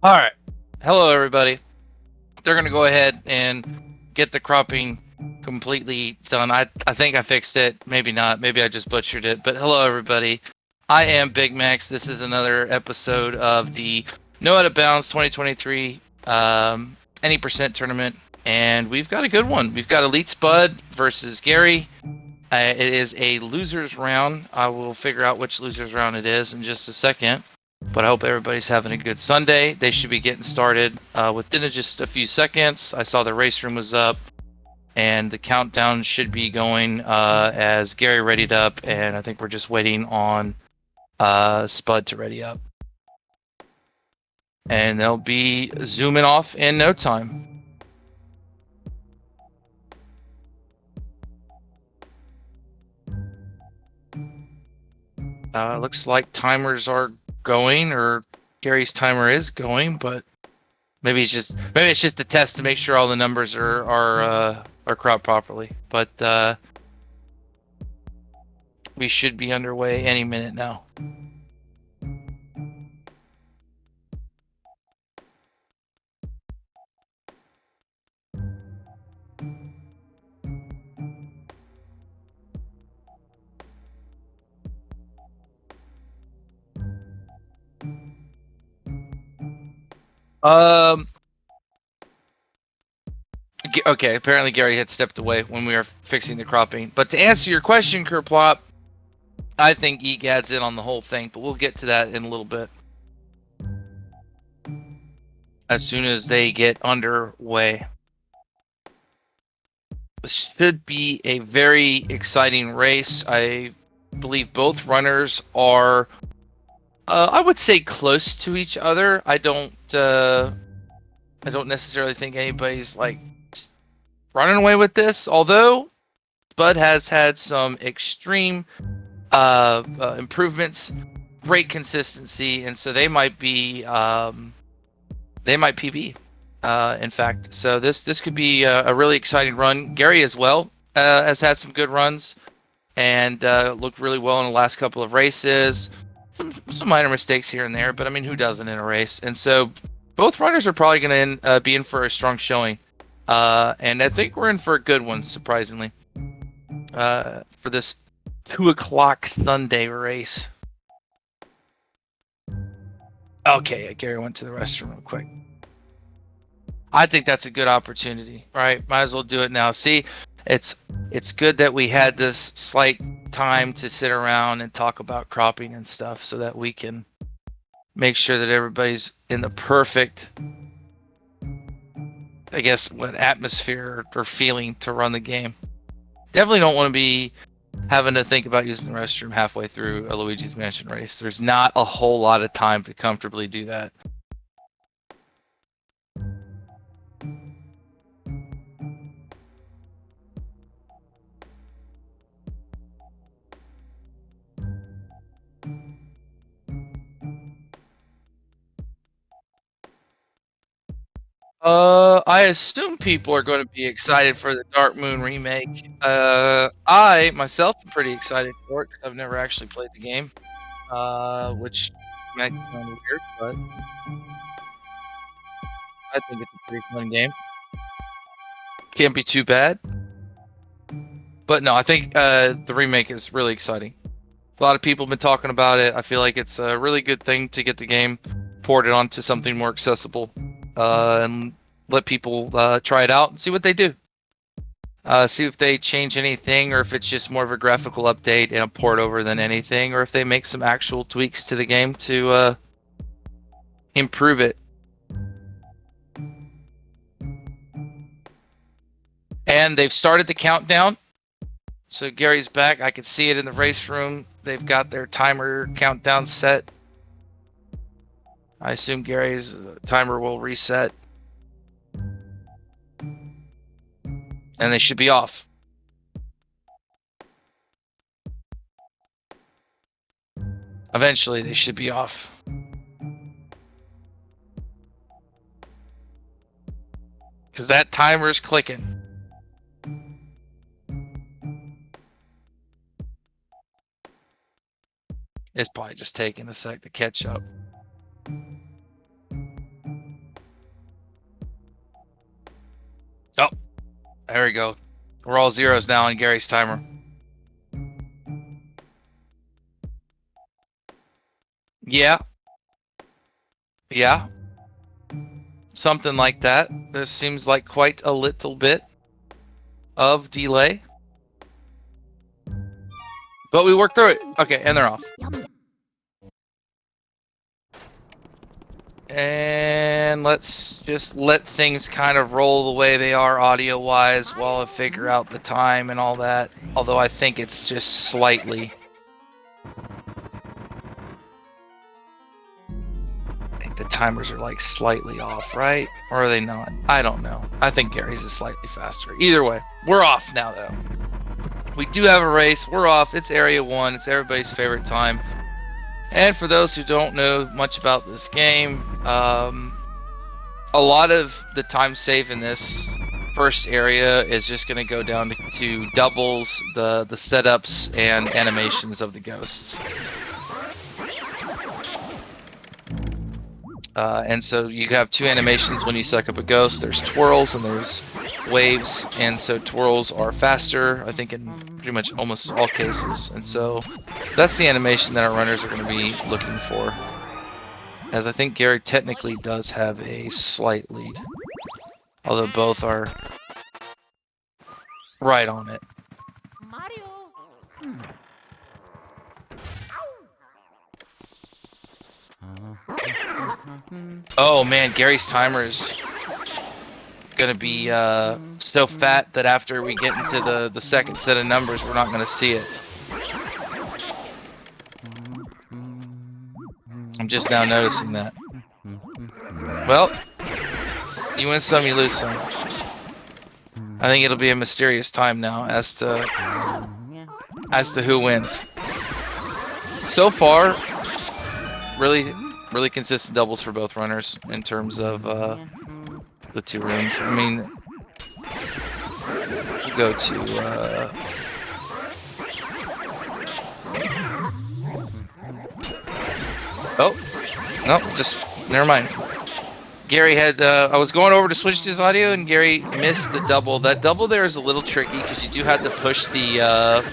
All right. Hello, everybody. They're going to go ahead and get the cropping completely done. I think I fixed it. Maybe not. Maybe I just butchered it. But hello, everybody. I am Big Max. This is another episode of the No Out of Bounds 2023 any percent tournament. And we've got a good one. We've got Elite Spud versus Gary. It is a losers round. I will figure out which losers round it is in just a second. But I hope everybody's having a good Sunday. They should be getting started within just a few seconds. I saw the race room was up, and the countdown should be going as Gary readied up, and I think we're just waiting on Spud to ready up. And they'll be zooming off in no time. Looks like timers are going, or Gary's timer is going, but maybe it's just a test to make sure all the numbers are cropped properly. But we should be underway any minute now. Okay, apparently Gary had stepped away when we were fixing the cropping. But to answer your question, Kerplop, I think EGAD's in on the whole thing, but we'll get to that in a little bit. As soon as they get underway. This should be a very exciting race. I believe both runners are, I would say, close to each other. I don't necessarily think anybody's like running away with this, although Bud has had some extreme improvements, great consistency, and so they might PB. In fact, so this could be a really exciting run. Gary as well has had some good runs and looked really well in the last couple of races. Some minor mistakes here and there, but I mean, who doesn't in a race? And so both runners are probably going to be in for a strong showing. And I think we're in for a good one, surprisingly, for this 2:00 Sunday race. Okay, Gary went to the restroom real quick. I think that's a good opportunity, right? Might as well do it now. See, it's good that we had this slight time to sit around and talk about cropping and stuff so that we can make sure that everybody's in the perfect, I guess, what atmosphere or feeling to run the game. Definitely don't want to be having to think about using the restroom halfway through a Luigi's Mansion race. There's not a whole lot of time to comfortably do that. I assume people are going to be excited for the Dark Moon remake. I myself am pretty excited for it because I've never actually played the game, which might sound weird, but I think it's a pretty fun game. Can't be too bad. But no, I think the remake is really exciting. A lot of people have been talking about it. I feel like it's a really good thing to get the game ported onto something more accessible and let people try it out and see what they do. See if they change anything or if it's just more of a graphical update and a port over than anything, or if they make some actual tweaks to the game to improve it. And they've started the countdown. So Gary's back. I can see it in the race room. They've got their timer countdown set. I assume Gary's timer will reset. And they should be off. Eventually, they should be off. Because that timer is clicking. It's probably just taking a sec to catch up. There we go. We're all zeros now on Gary's timer. Yeah. Yeah. Something like that. This seems like quite a little bit of delay. But we worked through it. Okay, and they're off. And let's just let things kind of roll the way they are audio-wise while I figure out the time and all that. Although I think it's just slightly. I think the timers are like slightly off, right? Or are they not? I don't know. I think Gary's is slightly faster. Either way, we're off now though. We do have a race. We're off. It's Area 1. It's everybody's favorite time. And for those who don't know much about this game, a lot of the time save in this first area is just going to go down to doubles, the setups, and animations of the ghosts. And so you have two animations when you suck up a ghost. There's twirls and there's waves, and so twirls are faster, I think, in pretty much almost all cases. And so that's the animation that our runners are going to be looking for. As I think Gary technically does have a slight lead, although both are right on it. Oh man, Gary's timer is gonna be so fat that after we get into the second set of numbers, we're not gonna see it. I'm just now noticing that. Well, you win some, you lose some. I think it'll be a mysterious time now as to who wins. So far, really consistent doubles for both runners in terms of the two rooms. I mean, you go to oh no, just never mind. Gary had I was going over to switch to his audio and Gary missed the double. That double there is a little tricky because you do have to push the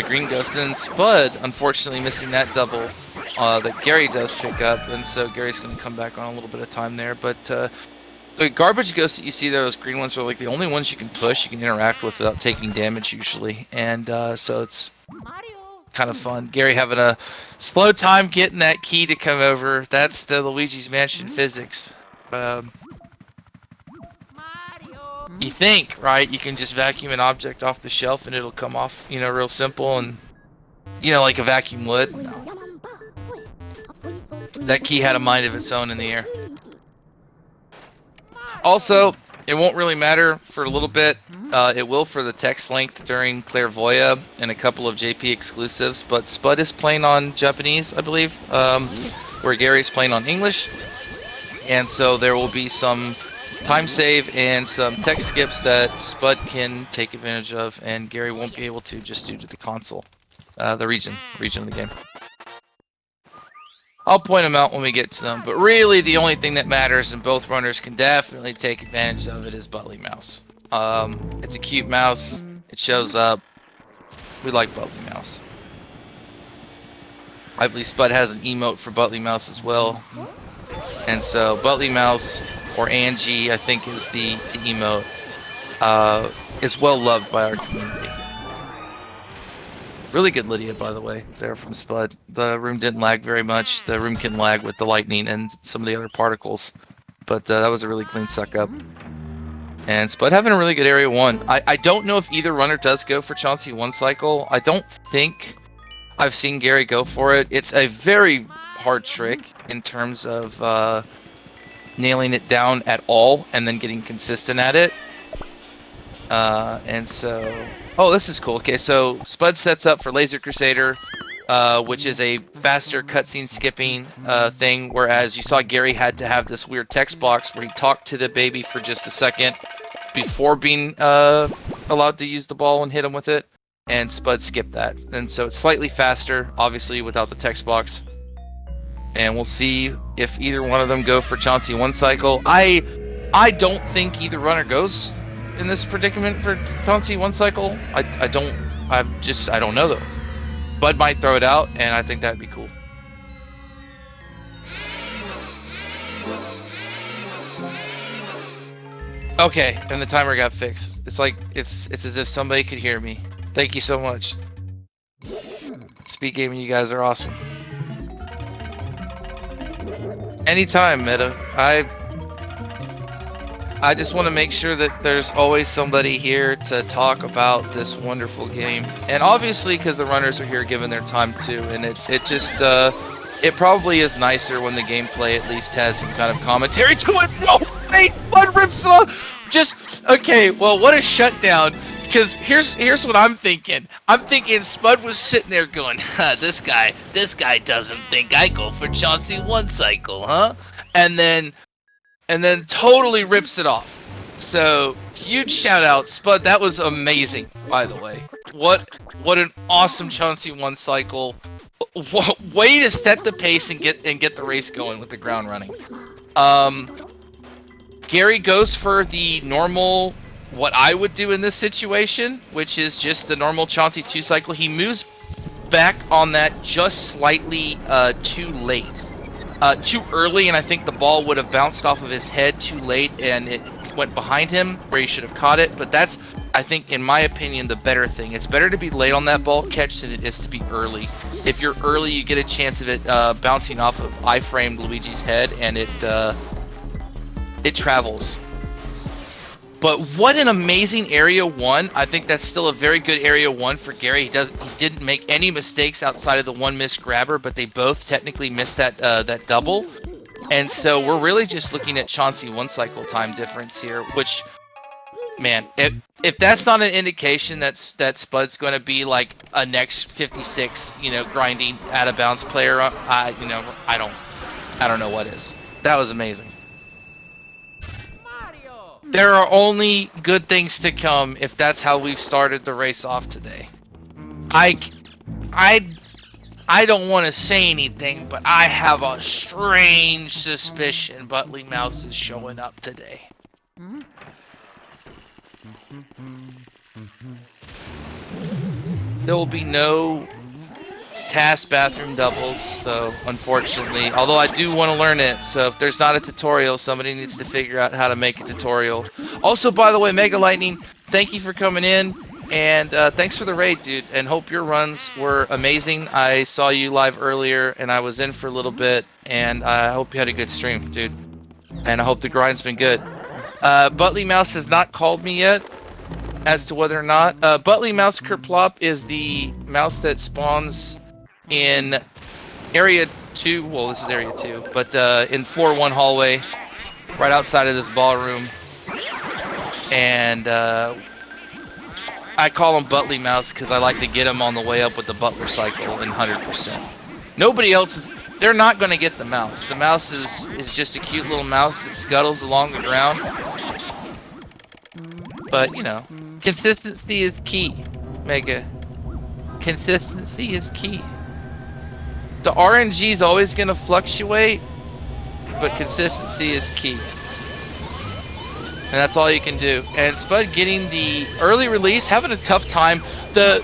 green ghost, and Spud unfortunately missing that double that Gary does pick up, and so Gary's going to come back on a little bit of time there. But the garbage ghosts that you see there, those green ones, are like the only ones you can push, you can interact with without taking damage usually, and so it's kind of fun. Gary having a slow time getting that key to come over. That's the Luigi's Mansion physics. You think, right? You can just vacuum an object off the shelf and it'll come off, you know, real simple and, you know, like a vacuum would. No. That key had a mind of its own in the air. Also, it won't really matter for a little bit. It will for the text length during Clairvoya and a couple of JP exclusives, but Spud is playing on Japanese, I believe, where Gary's playing on English. And so there will be some time save and some text skips that Spud can take advantage of, and Gary won't be able to just due to the console, the region of the game. I'll point them out when we get to them, but really the only thing that matters, and both runners can definitely take advantage of it, is Butley Mouse. It's a cute mouse. It shows up. We like Butley Mouse. I believe Spud has an emote for Butley Mouse as well. And so Butley Mouse, or Angie, I think is the emote, is well loved by our community. Really good Lydia, by the way, there from Spud. The room didn't lag very much. The room can lag with the lightning and some of the other particles, but that was a really clean suck up. And Spud having a really good Area 1. I don't know if either runner does go for Chauncey 1 cycle. I don't think I've seen Gary go for it. It's a very hard trick in terms of nailing it down at all and then getting consistent at it. And so, oh, this is cool. Okay, so Spud sets up for Laser Crusader, which is a faster cutscene skipping thing, whereas you saw Gary had to have this weird text box where he talked to the baby for just a second before being allowed to use the ball and hit him with it, and Spud skipped that. And so it's slightly faster, obviously without the text box. And we'll see if either one of them go for Chauncey 1 cycle. I don't think either runner goes in this predicament for Chauncey one cycle? I don't know though. Bud might throw it out, and I think that'd be cool. Okay, and the timer got fixed. It's like it's as if somebody could hear me. Thank you so much. SpeedGaming, you guys are awesome. Anytime, Meta. I just want to make sure that there's always somebody here to talk about this wonderful game. And obviously, because the runners are here giving their time too, and it just it probably is nicer when the gameplay at least has some kind of commentary to it. No, wait, Bud rips off. Just okay. Well, what a shutdown. Because here's what I'm thinking. I'm thinking Spud was sitting there going, this guy doesn't think I go for Chauncey one cycle, huh? And then totally rips it off. So huge shout out, Spud. That was amazing, by the way. What an awesome Chauncey one cycle. Way to set the pace and get the race going with the ground running. Gary goes for the normal, what I would do in this situation, which is just the normal Chauncey 2 cycle. He moves back on that just slightly too late. Too early, and I think the ball would have bounced off of his head too late, and it went behind him where he should have caught it. But that's, I think, in my opinion, the better thing. It's better to be late on that ball catch than it is to be early. If you're early, you get a chance of it bouncing off of I-framed Luigi's head, and it travels. But what an amazing Area 1. I think that's still a very good Area 1 for Gary. He didn't make any mistakes outside of the one missed grabber, but they both technically missed that double. And so we're really just looking at Chauncey one cycle time difference here, which, man, if that's not an indication that Spud's going to be like a next 56, grinding out of bounds player, I don't know what is. That was amazing. There are only good things to come if that's how we've started the race off today. I don't want to say anything, but I have a strange suspicion Butley Mouse is showing up today. There will be no task bathroom doubles, though, unfortunately. Although I do want to learn it, so if there's not a tutorial, somebody needs to figure out how to make a tutorial. Also, by the way, Mega Lightning, thank you for coming in, and thanks for the raid, dude, and hope your runs were amazing. I saw you live earlier, and I was in for a little bit, and I hope you had a good stream, dude. And I hope the grind's been good. Butley Mouse has not called me yet as to whether or not. Butley Mouse Kerplop is the mouse that spawns in Area 2, well, this is Area 2, but in floor 1 hallway, right outside of this ballroom. And I call him Butley Mouse because I like to get him on the way up with the Butler cycle in 100%. Nobody else they're not going to get the mouse. The mouse is just a cute little mouse that scuttles along the ground. But, consistency is key, Mega. Consistency is key. The RNG is always going to fluctuate, but consistency is key. And that's all you can do. And Spud getting the early release, having a tough time. The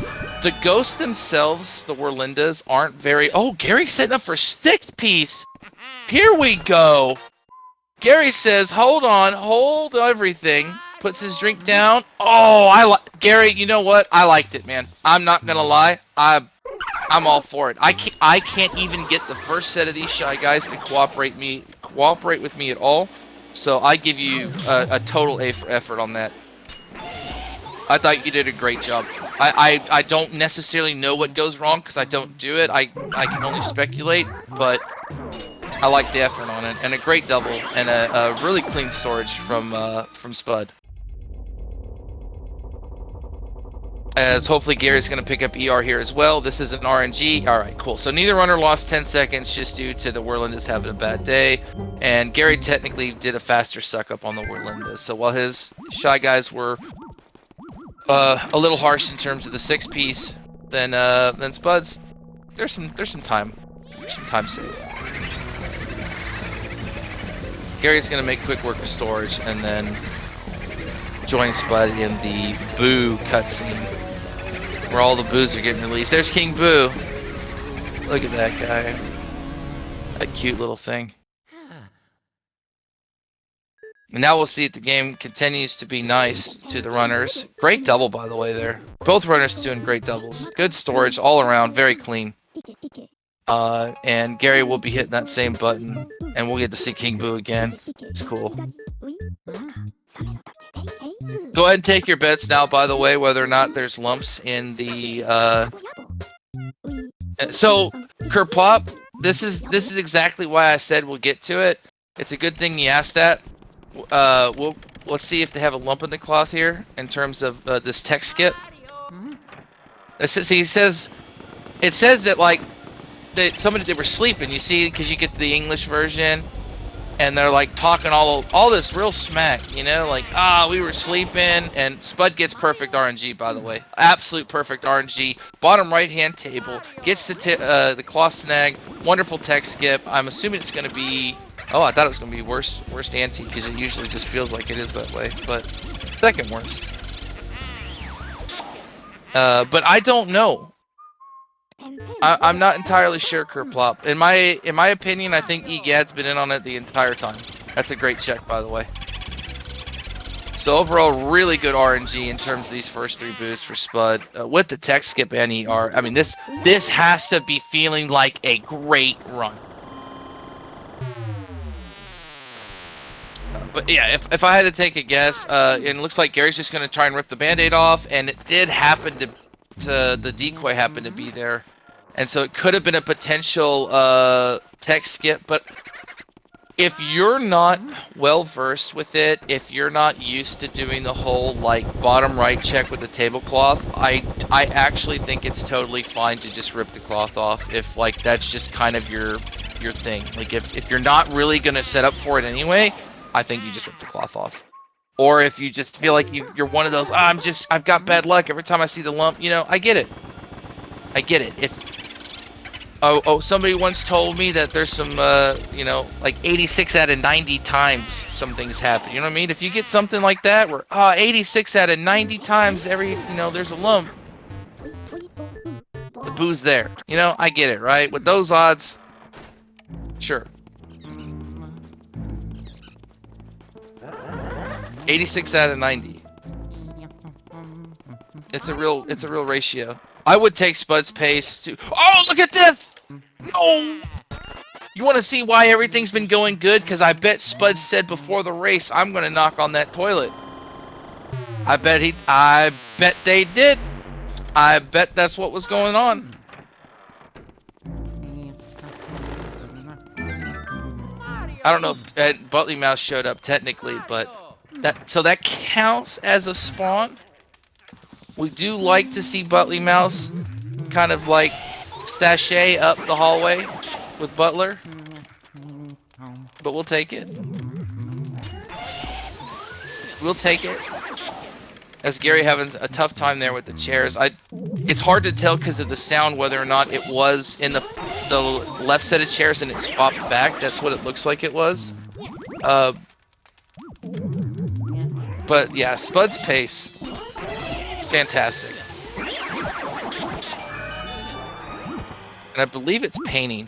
ghosts themselves, the Werlindas, aren't very... Oh, Gary's setting up for 6-piece. Here we go. Gary says, hold on, hold everything. Puts his drink down. Oh, Gary, you know what? I liked it, man. I'm not going to lie. I'm all for it. I can't even get the first set of these Shy Guys to cooperate with me at all. So I give you a total A for effort on that. I thought you did a great job. I don't necessarily know what goes wrong because I don't do it. I can only speculate, but I like the effort on it, and a great double and a really clean storage from Spud. As hopefully Gary's going to pick up ER here as well. This is an RNG. All right, cool. So neither runner lost 10 seconds just due to the Werlindas having a bad day. And Gary technically did a faster suck up on the Werlindas. So while his Shy Guys were a little harsh in terms of the 6-piece, then Spud's, there's some time. Some time saved. Gary's going to make quick work of storage and then join Spud in the Boo cutscene, where all the Boos are getting released. There's King Boo. Look at that guy. That cute little thing. And now we'll see if the game continues to be nice to the runners. Great double, by the way, there. Both runners doing great doubles. Good storage all around, very clean. And Gary will be hitting that same button, and we'll get to see King Boo again. It's cool. Go ahead and take your bets now, by the way, whether or not there's lumps in the... So, Kerplop, this is exactly why I said we'll get to it. It's a good thing you asked that. Let's see if they have a lump in the cloth here in terms of this text skip. It says that like they were sleeping. You see, because you get the English version, and they're like talking all this real smack. You know, like we were sleeping, and Spud gets perfect RNG, by the way, absolute perfect RNG. Bottom right hand table gets the cloth snag. Wonderful text skip. I'm assuming it's going to be. Oh, I thought it was going to be worst ante, because it usually just feels like it is that way, but second worst. But I don't know. I'm not entirely sure, Kerplop. In my opinion, I think EGAD's been in on it the entire time. That's a great check, by the way. So overall, really good RNG in terms of these first three boosts for Spud. With the text skip and ER, I mean, this has to be feeling like a great run. But yeah, if I had to take a guess, it looks like Gary's just going to try and rip the Band-Aid off, and it did happen to the decoy happened to be there, and so it could have been a potential text skip. But if you're not well versed with it, if you're not used to doing the whole like bottom right check with the tablecloth, I actually think it's totally fine to just rip the cloth off if like that's just kind of your thing. Like if you're not really going to set up for it anyway, I think you just rip the cloth off. Or if you just feel like you're one of those, I've got bad luck every time I see the lump, you know, I get it. I get it. Somebody once told me that there's some, you know, like 86 out of 90 times some things happen. You know what I mean? If you get something like that where, 86 out of 90 times there's a lump, the boo's there. You know, I get it, right? With those odds, sure. 86 out of 90. It's a real ratio. I would take Spud's pace to. Oh, look at this! No! You want to see why everything's been going good? Because I bet Spud said before the race, I'm going to knock on that toilet. I bet they did. I bet that's what was going on. I don't know if Butley Mouse showed up technically, but that counts as a spawn. We do like to see Butley Mouse kind of like sashay up the hallway with Butler, but we'll take it. We'll take it. As Gary having a tough time there with the chairs. It's hard to tell because of the sound whether or not it was in the left set of chairs and it swapped back. That's what it looks like it was. But yeah, Spud's pace, fantastic. And I believe it's painting,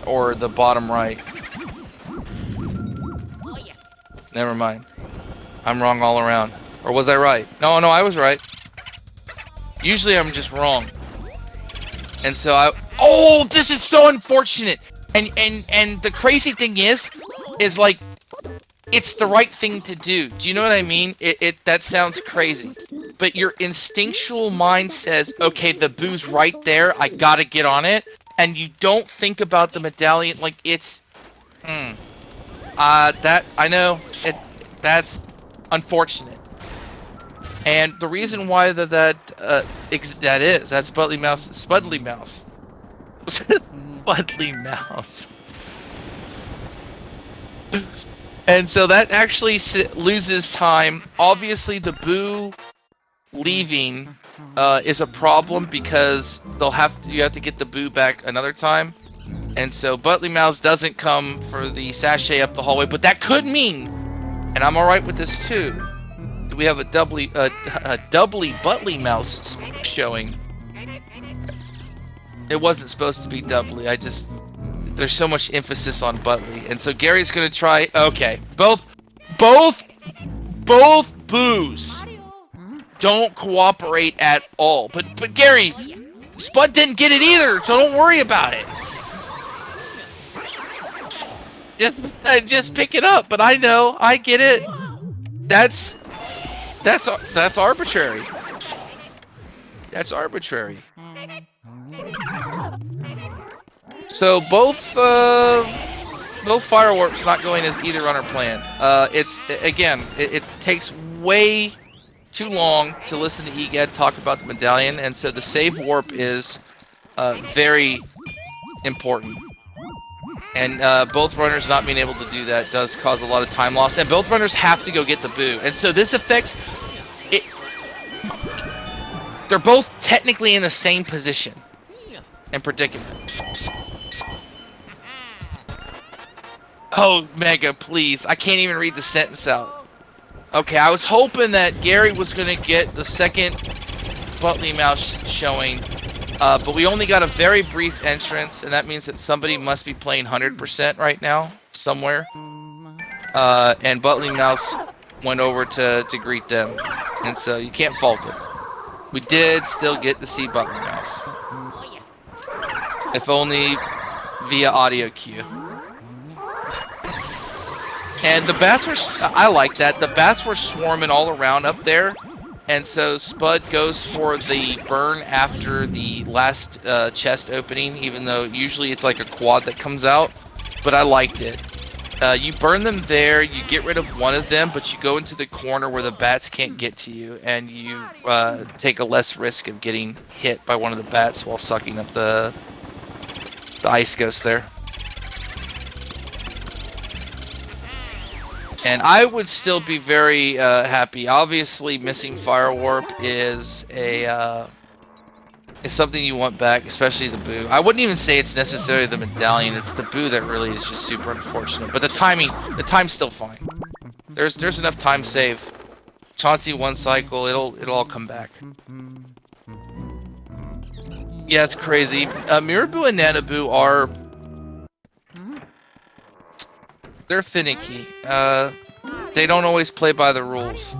or the bottom right. Never mind. I'm wrong all around. Or was I right? No, I was right. Usually I'm just wrong. And so oh, this is so unfortunate. And the crazy thing is like, it's the right thing to do. Do you know what I mean? That sounds crazy. But your instinctual mind says, okay, the boo's right there. I gotta get on it. And you don't think about the medallion. Like, it's... I know. That's unfortunate. And the reason why that's Spudley Mouse. Spudley Mouse. Spudley Mouse. And so that actually loses time. Obviously, the boo leaving is a problem because you have to get the boo back another time. And so Butley Mouse doesn't come for the sashay up the hallway, but that could mean, and I'm alright with this too, we have a doubly Butley mouse showing. It wasn't supposed to be doubly. There's so much emphasis on Butley, and so Gary's gonna try. Okay, both boos don't cooperate at all. But Gary, Spud didn't get it either, so don't worry about it. Just pick it up. But I know, I get it. That's arbitrary. That's arbitrary. So both fireworks not going as either runner plan. It takes way too long to listen to Egad talk about the medallion, and so the save warp is very important. And both runners not being able to do that does cause a lot of time loss, and both runners have to go get the boo, and so this affects it. They're both technically in the same position and predicament. Oh, Mega, please. I can't even read the sentence out. Okay, I was hoping that Gary was going to get the second Butley mouse showing, but we only got a very brief entrance, and that means that somebody must be playing 100% right now, somewhere. And Butley mouse went over to greet them, and so you can't fault it. We did still get to see Butley mouse. If only via audio cue. And the bats were, I like that, the bats were swarming all around up there. And so Spud goes for the burn after the last chest opening, even though usually it's like a quad that comes out. But I liked it. You burn them there, you get rid of one of them, but you go into the corner where the bats can't get to you, and you take a less risk of getting hit by one of the bats while sucking up the ice ghost there. And I would still be very happy. Obviously, missing Fire Warp is something you want back, especially the boo. I wouldn't even say it's necessarily the medallion. It's the boo that really is just super unfortunate. But the time's still fine. There's enough time save. Chauncey one cycle, it'll all come back. Yeah, it's crazy. Miraboo and Nanaboo are. They're finicky. They don't always play by the rules.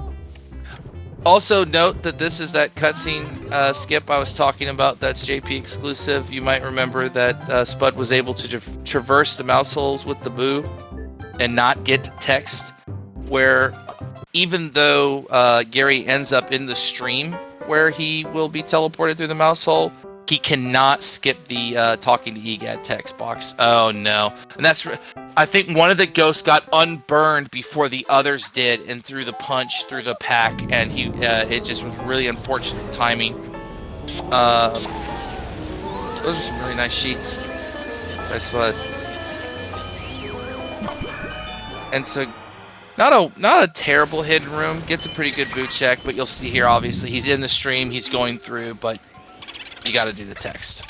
Also note that this is that cutscene skip I was talking about. That's JP exclusive. You might remember that Spud was able to traverse the mouse holes with the boo and not get text. Where even though Gary ends up in the stream where he will be teleported through the mouse hole, he cannot skip the talking to Egad text box. Oh no. And that's, I think one of the ghosts got unburned before the others did and threw the punch through the pack, and it just was really unfortunate timing. Those are some really nice sheets. That's fun. And so not a terrible hidden room, gets a pretty good boot check, but you'll see here obviously he's in the stream, he's going through, but you got to do the text.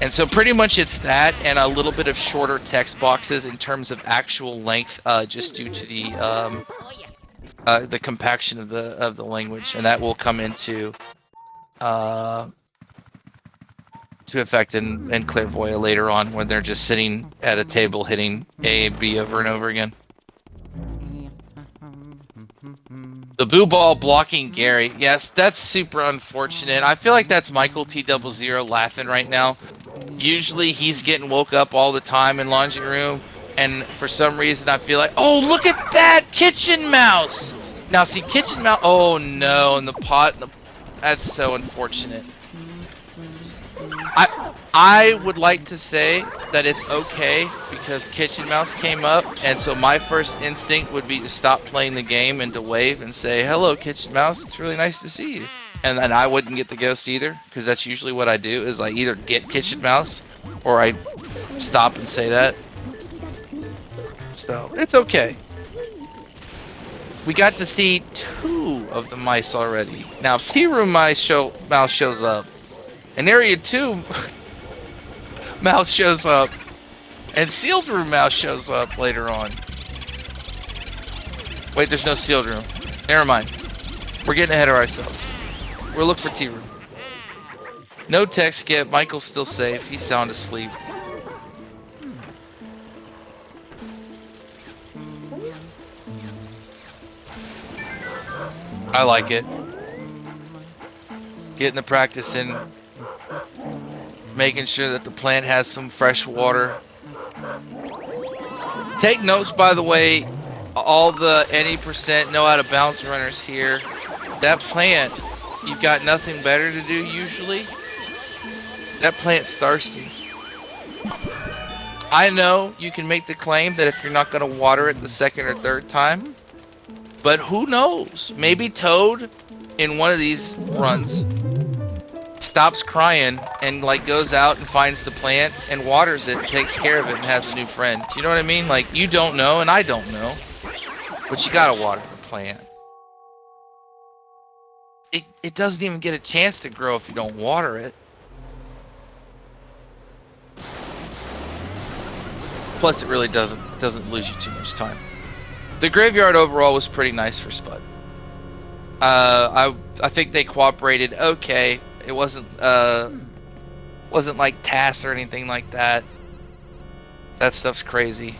And so pretty much it's that and a little bit of shorter text boxes in terms of actual length, just due to the compaction of the language, and that will come into to effect in Clairvoyant later on when they're just sitting at a table hitting A and B over and over again. The boo ball blocking Gary. Yes, that's super unfortunate. I feel like that's Michael T00 laughing right now. Usually he's getting woke up all the time in laundry room, and for some reason I feel like, oh, look at that kitchen mouse. Now see, kitchen mouse. Oh no, and the pot. That's so unfortunate. I would like to say that it's okay because Kitchen Mouse came up, and so my first instinct would be to stop playing the game and to wave and say, hello, Kitchen Mouse, it's really nice to see you. And then I wouldn't get the ghost either, because that's usually what I do, is I either get Kitchen Mouse or I stop and say that. So, it's okay. We got to see 2 of the mice already. Now, if T-Room mouse shows up, and Area 2 mouse shows up, and Sealed Room mouse shows up later on. Wait, there's no Sealed Room. Never mind. We're getting ahead of ourselves. We'll look for T-Room. No tech skip. Michael's still safe. He's sound asleep. I like it. Getting the practice in. Making sure that the plant has some fresh water. Take notes, by the way. All the any percent know how to bounce runners here. That plant, you've got nothing better to do usually. That plant's thirsty. I know you can make the claim that if you're not going to water it the second or third time, but who knows? Maybe Toad in one of these runs stops crying and like goes out and finds the plant and waters it and takes care of it and has a new friend. You know what I mean? Like, you don't know and I don't know, but you gotta water the plant. It doesn't even get a chance to grow if you don't water it. Plus, it really doesn't lose you too much time. The graveyard overall was pretty nice for Spud. I think they cooperated okay. It wasn't like tasks or anything like that. That stuff's crazy.